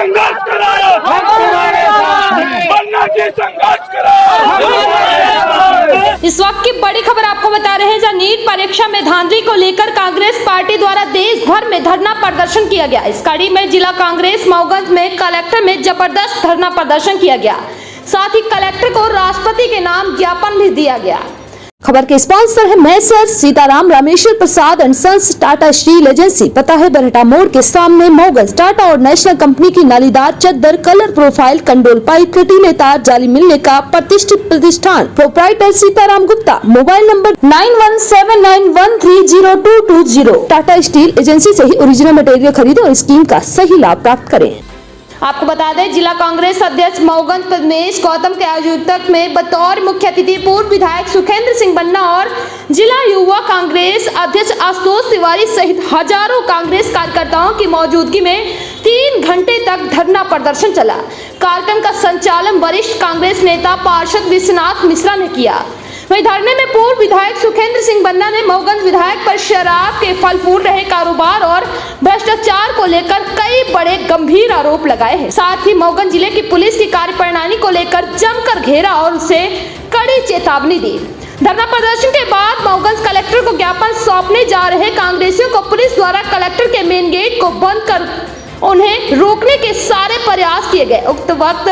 संघर्ष करो, हम तुम्हारे साथ हैं। पन्ना जी संघर्ष करो। इस वक्त की बड़ी खबर आपको बता रहे हैं, जहां नीट परीक्षा में धांधली को लेकर कांग्रेस पार्टी द्वारा देश भर में धरना प्रदर्शन किया गया। इस कड़ी में जिला कांग्रेस मऊगंज में कलेक्टर में जबरदस्त धरना प्रदर्शन किया गया। साथ ही कलेक्टर को राष्ट्रपति के नाम ज्ञापन भी दिया गया। खबर के स्पॉन्सर है Messrs Sitaram Rameshwar Prasad and sons Tata steel agency. पता है बरहटा मोड़ के सामने मऊगंज। टाटा और नेशनल कंपनी की नालीदार चद्दर, कलर प्रोफाइल, कंडोल पाइप, कटीले तार, जाली मिलने का प्रतिष्ठित प्रतिष्ठान। Proprietor Sitaram Gupta. Mobile number 9179130220। Tata steel agency से ही ओरिजिनल मटेरियल खरीदे और स्कीम का सही लाभ प्राप्त करें। आपको बता दें, जिला कांग्रेस अध्यक्ष मऊगंज प्रदेश गौतम के आयोजक में बतौर मुख्य अतिथि पूर्व विधायक सुखेंद्र सिंह बन्ना और जिला युवा कांग्रेस अध्यक्ष आशुतोष तिवारी सहित हजारों कांग्रेस कार्यकर्ताओं की मौजूदगी में 3 घंटे तक धरना प्रदर्शन चला। कार्यक्रम का संचालन वरिष्ठ कांग्रेस नेता पार्षद विश्वनाथ मिश्रा ने किया। वहीं धरने में पूर्व विधायक सुखेंद्र सिंह बन्ना ने मऊगंज विधायक पर शराब के फल फूल रहे कारोबार और भ्रष्टाचार को लेकर कई बड़े गंभीर आरोप लगाए हैं। साथ ही मऊगंज जिले की पुलिस की कार्यप्रणाली को लेकर जमकर घेरा और उसे कड़ी चेतावनी दी। धरना प्रदर्शन के बाद मऊगंज कलेक्टर को ज्ञापन सौंपने जा रहे कांग्रेसियों को पुलिस द्वारा कलेक्टर के मेन गेट को बंद कर उन्हें रोकने के सारे प्रयास किए गए। उक्त वक्त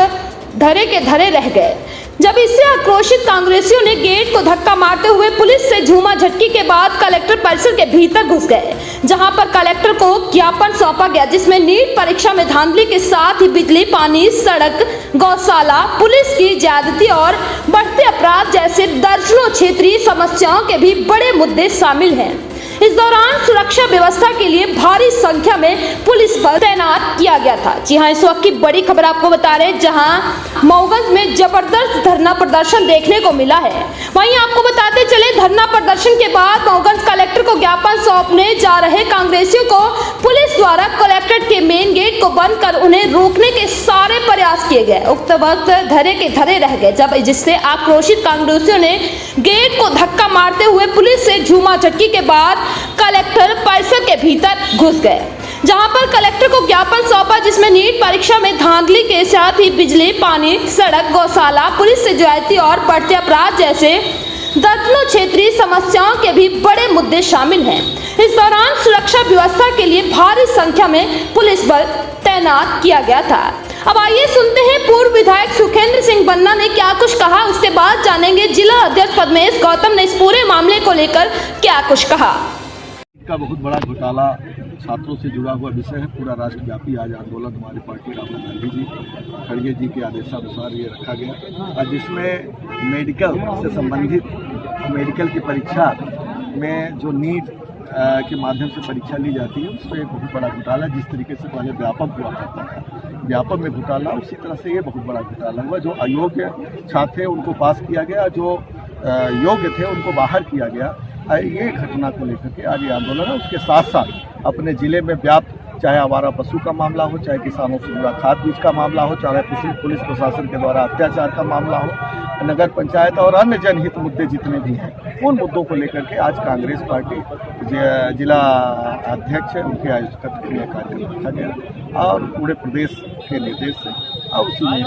धरे के धरे रह गए। जब इससे आक्रोशित कांग्रेसियों ने गेट को धक्का मारते हुए पुलिस से झूमा झटकी के बाद कलेक्टर परिसर के भीतर घुस गए, जहां पर कलेक्टर को ज्ञापन सौंपा गया, जिसमें नीट परीक्षा में धांधली के साथ ही बिजली, पानी, सड़क, गौशाला, पुलिस की ज्यादती और बढ़ते अपराध जैसे दर्जनों क्षेत्रीय समस्याओं के भी बड़े मुद्दे शामिल हैं। इस दौरान सुरक्षा व्यवस्था के लिए भारी संख्या में पुलिस बल तैनात किया गया था। जी हां, इस वक्त की बड़ी खबर आपको बता रहे हैं, जहां मऊगंज में जबरदस्त धरना प्रदर्शन देखने को मिला है। वहीं आपको बताते चले, धरना प्रदर्शन के बाद मऊगंज कलेक्टर को ज्ञापन सौंपने जा रहे कांग्रेसियों को पुलिस द्वारा कलेक्ट्रेट के मेन गेट को बंद कर उन्हें रोकने के सारे प्रयास किए गए। उक्त वक्त धरे के धरे रह गए, जब जिससे आक्रोशित कांग्रेसियों ने गेट को धक्का मारते हुए पुलिस से झूमा झटकी के बाद कलेक्टर परिसर के भीतर घुस गए, जहां पर कलेक्टर को ज्ञापन सौंपा, जिसमें नीट परीक्षा में धांधली के साथ ही बिजली, पानी, सड़क, गौशाला, पुलिस से ज्यादती और बढ़ते अपराध जैसे दर्जनों क्षेत्रीय समस्याओं के भी बड़े मुद्दे शामिल हैं। इस दौरान सुरक्षा व्यवस्था के लिए भारी संख्या में पुलिस बल तैनात किया गया था। अब आइए सुनते हैं पूर्व विधायक सुखेंद्र सिंह बन्ना ने क्या कुछ कहा। उसके बाद जानेंगे जिला अध्यक्ष पद्मेश गौतम ने इस पूरे मामले को लेकर क्या कुछ कहा। का बहुत बड़ा घोटाला छात्रों से जुड़ा हुआ विषय है। पूरा राष्ट्रव्यापी आज आंदोलन हमारी पार्टी राहुल गांधी जी खड़गे जी के आदेशानुसार ये रखा गया, और जिसमें मेडिकल से संबंधित मेडिकल की परीक्षा में जो नीट के माध्यम से परीक्षा ली जाती है, उसमें एक बहुत बड़ा घोटाला, जिस तरीके से पहले व्यापक हुआ करता था, व्यापक में घोटाला, उसी तरह से ये बहुत बड़ा घोटाला हुआ। जो अयोग्य छात्र थे उनको पास किया गया, जो योग्य थे उनको बाहर किया गया। ये घटना को लेकर के आज ये आंदोलन है। उसके साथ साथ अपने ज़िले में व्याप्त, चाहे आवारा पशु का मामला हो, चाहे किसानों से जुड़ा खाद बीज का मामला हो, चाहे पुलिस प्रशासन के द्वारा अत्याचार का मामला हो, नगर पंचायत और अन्य जनहित मुद्दे जितने भी हैं, उन मुद्दों को लेकर के आज कांग्रेस पार्टी जिला अध्यक्ष है, उनके आयोजकत्व में कार्यक्रम रखा गया और पूरे प्रदेश के निर्देश से और उसी में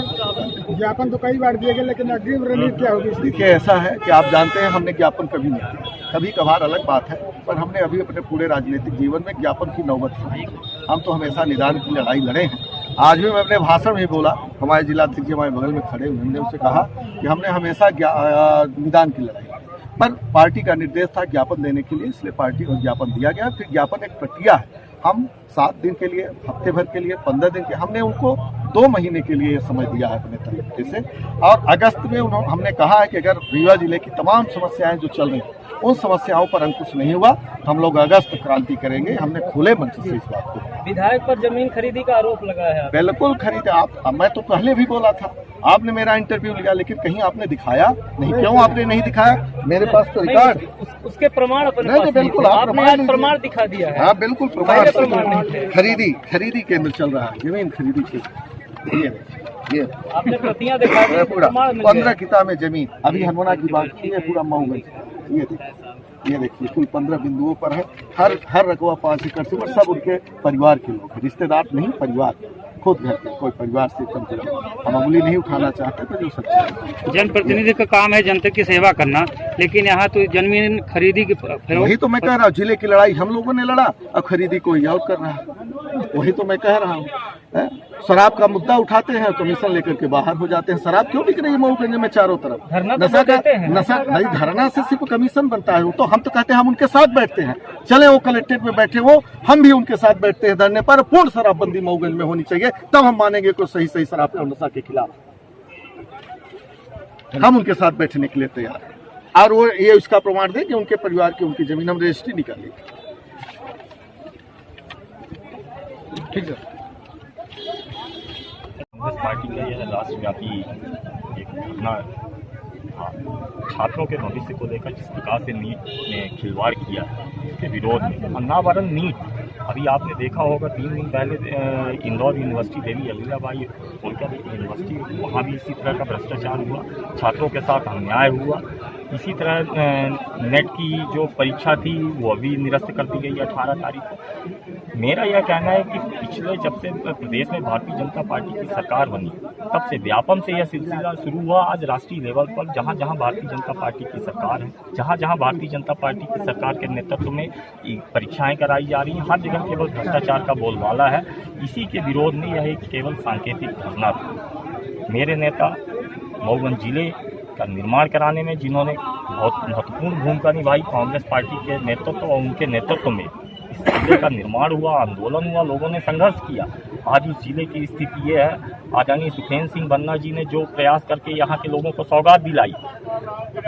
ज्ञापन तो कई बार दिए गए, लेकिन अग्रिम रणनीति क्या होगी? देखिए, ऐसा है कि आप जानते हैं हमने ज्ञापन कभी नहीं किया, कभी कभार अलग बात है, पर हमने अभी अपने पूरे राजनीतिक जीवन में ज्ञापन की नौबत नहीं। हम तो हमेशा निदान की लड़ाई लड़े हैं। आज भी मैं अपने भाषण में बोला, हमारे जिलाध्यक्ष जी हमारे बगल में खड़े हुए, हमने उससे कहा कि हमने हमेशा निदान की लड़ाई, पर पार्टी का निर्देश था ज्ञापन देने के लिए, इसलिए पार्टी को ज्ञापन दिया गया। फिर ज्ञापन एक प्रक्रिया है, हम 7 दिन के लिए, हफ्ते भर के लिए, 15 दिन के, हमने उनको 2 महीने के लिए समय दिया है अपने तरीके से। और अगस्त में हमने कहा है कि अगर रीवा जिले की तमाम समस्याएं जो चल रही हैं, उन समस्याओं पर अंकुश नहीं हुआ तो हम लोग अगस्त क्रांति करेंगे। हमने खुले मंच से इस बात को। विधायक पर जमीन खरीदी का आरोप लगा है। बिल्कुल खरीदे आप, मैं तो पहले भी बोला था, आपने मेरा इंटरव्यू लिया, लेकिन कहीं आपने दिखाया नहीं। क्यों आपने नहीं दिखाया? मेरे पास तो रिकॉर्ड, उसके प्रमाण अपने पास बिल्कुल आपने प्रमाण दिखा दिया है। हाँ बिल्कुल, प्रमाण खरीदी केंद्र चल रहा है, जमीन खरीदी के ये आपने प्रतियां दिखा दी, पूरा 15 किताबें जमीन। अभी हनुमाना की बात की है, पूरा मऊगंज, ये देखिए कुल 15 बिंदुओं पर है। हर रकबा 5 एकड़ से ऊपर, सब उनके परिवार के लोग, रिश्तेदार नहीं, परिवार। खुद घर के कोई परिवार से कम जुड़ा, हम अंगुली नहीं उठाना चाहते थे जो सच्चा है। जनप्रतिनिधि का काम है जनता की सेवा करना, लेकिन यहाँ तो जमीन खरीदी की वही तो मैं कह रहा हूँ, जिले की लड़ाई हम लोगों ने लड़ा और खरीदी कोई और कर रहा है। वही तो मैं कह रहा हूँ। शराब का मुद्दा उठाते हैं, कमीशन लेकर के बाहर हो जाते हैं। शराब क्यों बिक रही है मऊगंज में चारों तरफ? धरना नशा का हैं। नशा नहीं, धरना से सिर्फ कमीशन बनता है। वो तो हम तो कहते हैं हम उनके साथ बैठते हैं, चले वो कलेक्ट्रेट में बैठे वो, हम भी उनके साथ बैठते हैं धरने पर। पूर्ण शराबबंदी मऊगंज में होनी चाहिए, तब हम मानेंगे कोई सही सही शराब और नशा के खिलाफ हम उनके साथ बैठने के लिए तैयार हैं। और वो ये उसका प्रमाण दे कि उनके परिवार की उनकी जमीन हम रजिस्ट्री निकाली। ठीक है। कांग्रेस पार्टी का यह राष्ट्रव्यापी एक धरना था। छात्रों के भविष्य को लेकर जिस प्रकार से नीट ने खिलवाड़ किया उसके विरोध में, अन्नावरण नीट अभी आपने देखा होगा 3 दिन पहले इंदौर यूनिवर्सिटी देवी अहिल्याबाई होलकर यूनिवर्सिटी, वहाँ भी इसी तरह का भ्रष्टाचार हुआ, छात्रों के साथ अन्याय हुआ। इसी तरह नेट की जो परीक्षा थी वो अभी निरस्त कर दी गई 18 तारीख को। मेरा यह कहना है कि पिछले जब से प्रदेश में भारतीय जनता पार्टी की सरकार बनी तब से व्यापम से यह सिलसिला शुरू हुआ। आज राष्ट्रीय लेवल पर जहाँ जहाँ भारतीय जनता पार्टी की सरकार है, जहाँ जहाँ भारतीय जनता पार्टी की सरकार के नेतृत्व में परीक्षाएं कराई जा रही हैं, हर जगह केवल भ्रष्टाचार का बोलबाला है। इसी के विरोध में यह एक केवल सांकेतिक घटना थी। मेरे नेता मऊगंज जिले का निर्माण कराने में जिन्होंने बहुत महत्वपूर्ण भूमिका निभाई, कांग्रेस पार्टी के नेतृत्व और उनके नेतृत्व में इस जिले का निर्माण हुआ, आंदोलन हुआ, लोगों ने संघर्ष किया। आज उस जिले की स्थिति ये है, आदरणीय सुखेंद्र सिंह बन्ना जी ने जो प्रयास करके यहाँ के लोगों को सौगात दिलाई,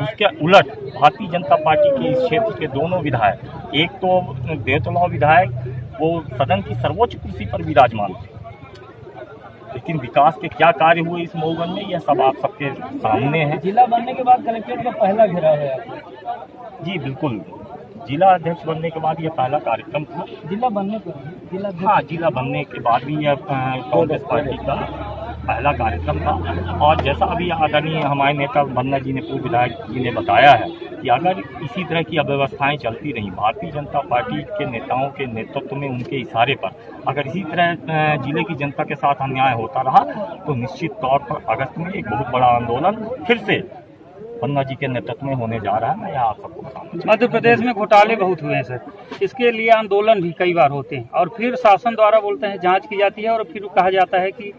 उसके उलट भारतीय जनता पार्टी के इस क्षेत्र के दोनों विधायक, एक तो देवतलाव विधायक, वो सदन की सर्वोच्च कुर्सी पर विराजमान थे, लेकिन विकास के क्या कार्य हुए इस मऊगंज में यह सब आप सबके सामने है। जिला बनने के बाद कलेक्ट्रेट का पहला घेराव है आपका? जी बिल्कुल, जिला अध्यक्ष बनने के बाद यह पहला कार्यक्रम था। जिला बनने पर जिला बनने के बाद भी यह कांग्रेस पार्टी का पहला कार्यक्रम था। और जैसा अभी आदरणीय हमारे नेता बन्ना जी ने, पूर्व विधायक जी ने बताया है कि अगर इसी तरह की अव्यवस्थाएं चलती रहीं, भारतीय जनता पार्टी के नेताओं के नेतृत्व में उनके इशारे पर अगर इसी तरह जिले की जनता के साथ अन्याय होता रहा तो निश्चित तौर पर अगस्त में एक बहुत बड़ा आंदोलन फिर से बन्ना जी के नेतृत्व में होने जा रहा है। मैं यहाँ आप सबको बताऊंगा। मध्य प्रदेश में घोटाले बहुत हुए हैं सर, इसके लिए आंदोलन भी कई बार होते हैं और फिर शासन द्वारा बोलते हैं जांच की जाती है और फिर कहा जाता है कि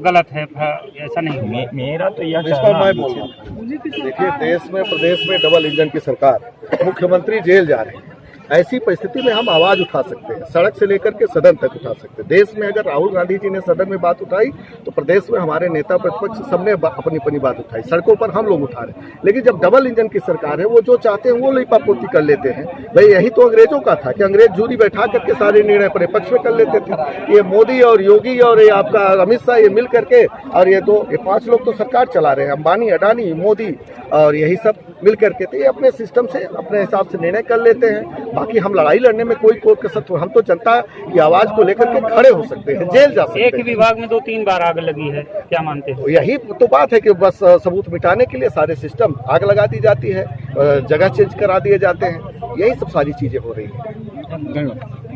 गलत है, ऐसा नहीं। मेरा तो यह इस पर मैं बोल रहा हूँ, देखिए देश में प्रदेश में डबल इंजन की सरकार, मुख्यमंत्री जेल जा रहे हैं। ऐसी परिस्थिति में हम आवाज उठा सकते हैं, सड़क से लेकर के सदन तक उठा सकते हैं। देश में अगर राहुल गांधी जी ने सदन में बात उठाई तो प्रदेश में हमारे नेता प्रतिपक्ष सबने अपनी अपनी बात उठाई, सड़कों पर हम लोग उठा रहे हैं। लेकिन जब डबल इंजन की सरकार है, वो जो चाहते हैं वो लिपापोती कर लेते हैं। भाई यही तो अंग्रेजों का था कि अंग्रेज जूरी बैठा करके सारे निर्णय अपने पक्ष में कर लेते थे। ये मोदी और योगी और ये आपका अमित शाह, ये मिल करके और ये 5 लोग तो सरकार चला रहे हैं, अंबानी, अडानी, मोदी और यही सब मिल करके, तो ये अपने सिस्टम से अपने हिसाब से निर्णय कर लेते हैं। बाकी हम लड़ाई लड़ने में कोई कसर, हम तो जनता की आवाज को लेकर के खड़े हो सकते हैं, जेल जा सकते हैं। एक ही विभाग में 2-3 बार आग लगी है, क्या मानते हैं? यही तो बात है कि बस सबूत मिटाने के लिए सारे सिस्टम आग लगा दी जाती है, जगह चेंज करा दिए जाते हैं, यही सब सारी चीजें हो रही हैं। धन्यवाद।